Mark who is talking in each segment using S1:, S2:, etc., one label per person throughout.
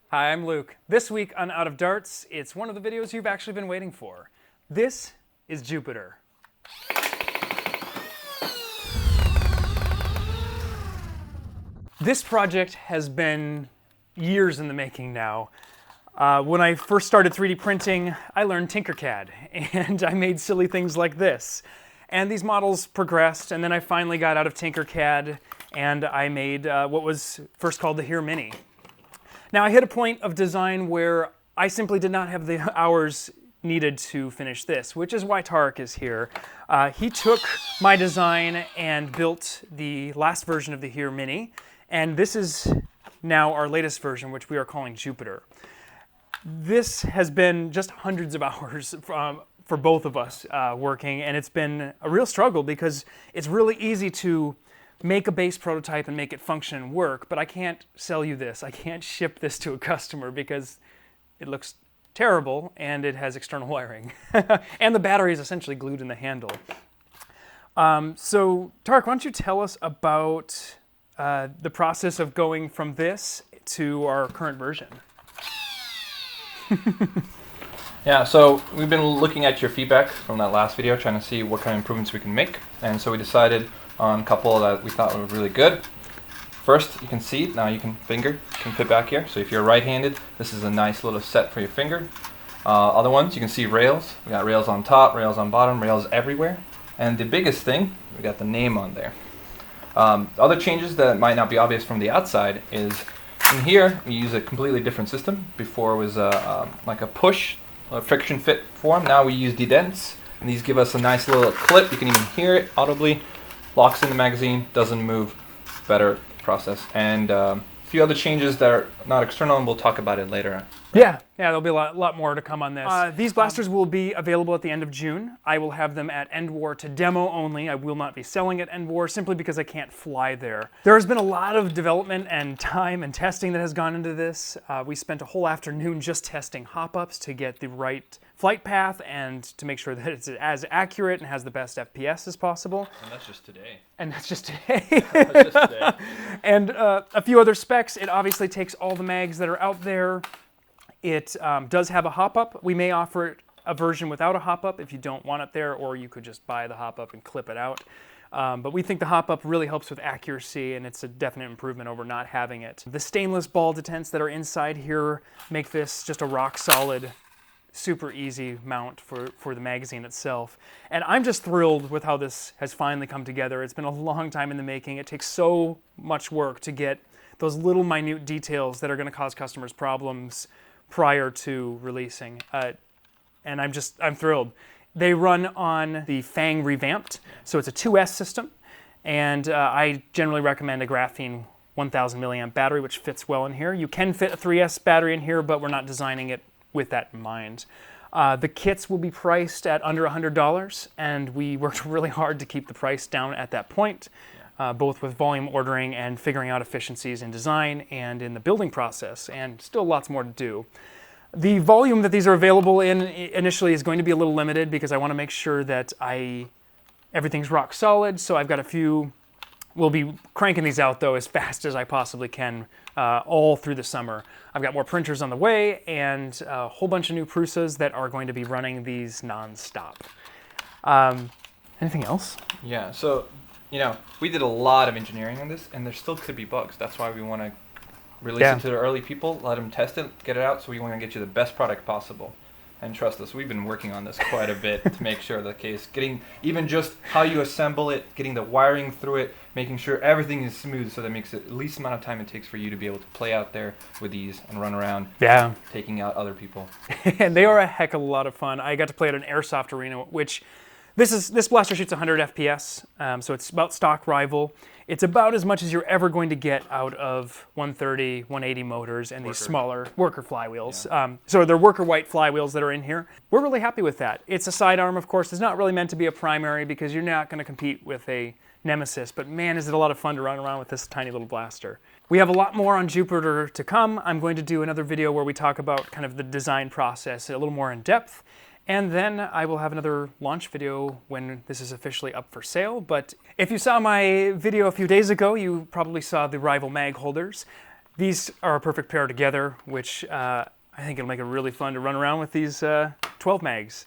S1: Hi, I'm Luke. This week on Out of Darts, it's one of the videos you've actually been waiting for. This is Jupiter. This project has been years in the making now. When I first started 3D printing, I learned Tinkercad, and I made silly things like this. And these models progressed, and then I finally got out of Tinkercad, and I made what was first called the Here Mini. Now, I hit a point of design where I simply did not have the hours needed to finish this, which is why Tarek is here. He took my design and built the last version of the Here Mini, and this is now our latest version, which we are calling Jupiter. This has been just hundreds of hours for both of us working, and it's been a real struggle because it's really easy to make a base prototype and make it function and work, but I can't sell you this. I can't ship this to a customer because it looks terrible and it has external wiring. And the battery is essentially glued in the handle. So Tarek, why don't you tell us about the process of going from this to our current version?
S2: Yeah, so we've been looking at your feedback from that last video, trying to see what kind of improvements we can make. And so we decided on a couple that we thought were really good. First, you can see, now you can fit back here. So if you're right-handed, this is a nice little set for your finger. Other ones, you can see rails. We got rails on top, rails on bottom, rails everywhere. And the biggest thing, we got the name on there. Other changes that might not be obvious from the outside is in here, we use a completely different system. Before it was like a push, a friction fit form. Now we use dedents, and these give us a nice little clip. You can even hear it audibly. Locks in the magazine, doesn't move. Better process. And a few other changes that are not external, and we'll talk about it later.
S1: Yeah, there'll be a lot more to come on this. These blasters will be available at the end of June. I will have them at End War to demo only. I will not be selling at End War simply because I can't fly there. There has been a lot of development and time and testing that has gone into this. We spent a whole afternoon just testing hop-ups to get the right flight path and to make sure that it's as accurate and has the best FPS as possible.
S2: And that's just today.
S1: And that's just today.
S2: That's just today.
S1: And a few other specs. It obviously takes all the mags that are out there. It does have a hop-up. We may offer a version without a hop-up if you don't want it there, or you could just buy the hop-up and clip it out. But we think the hop-up really helps with accuracy, and it's a definite improvement over not having it. The stainless ball detents that are inside here make this just a rock-solid, super easy mount for the magazine itself. And I'm just thrilled with how this has finally come together. It's been a long time in the making. It takes so much work to get those little minute details that are going to cause customers problems prior to releasing. And I'm thrilled. They run on the Fang revamped, so it's a 2S system. And I generally recommend a graphene 1000 milliamp battery, which fits well in here. You can fit a 3S battery in here, but we're not designing it with that in mind. The kits will be priced at under $100, and we worked really hard to keep the price down at that point, both with volume ordering and figuring out efficiencies in design and in the building process, and still lots more to do. The volume that these are available in initially is going to be a little limited because I want to make sure that everything's rock solid, so I've got a few. We'll be cranking these out, though, as fast as I possibly can all through the summer. I've got more printers on the way and a whole bunch of new Prusas that are going to be running these non-stop. Anything else?
S2: Yeah, so, we did a lot of engineering on this, and there still could be bugs. That's why we want to release it to the early people, let them test it, get it out, so we want to get you the best product possible. And trust us, we've been working on this quite a bit to make sure the case, getting even just how you assemble it, getting the wiring through it, making sure everything is smooth so that makes it the least amount of time it takes for you to be able to play out there with these and run around, taking out other people.
S1: And they are a heck of a lot of fun. I got to play at an airsoft arena, which this blaster shoots 100 FPS, so it's about stock rival. It's about as much as you're ever going to get out of 130, 180 motors and these smaller worker flywheels. Yeah. So they're worker white flywheels that are in here. We're really happy with that. It's a sidearm, of course. It's not really meant to be a primary because you're not going to compete with a Nemesis, but man, is it a lot of fun to run around with this tiny little blaster. We have a lot more on Jupiter to come. I'm going to do another video where we talk about kind of the design process a little more in depth. And then I will have another launch video when this is officially up for sale. But if you saw my video a few days ago, you probably saw the rival mag holders. these are a perfect pair together, which I think it'll make it really fun to run around with these 12 mags.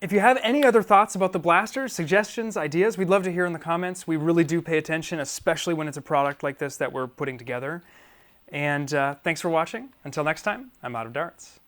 S1: If you have any other thoughts about the blasters, suggestions, ideas, we'd love to hear in the comments. We really do pay attention, especially when it's a product like this that we're putting together. And thanks for watching. Until next time, I'm Out of Darts.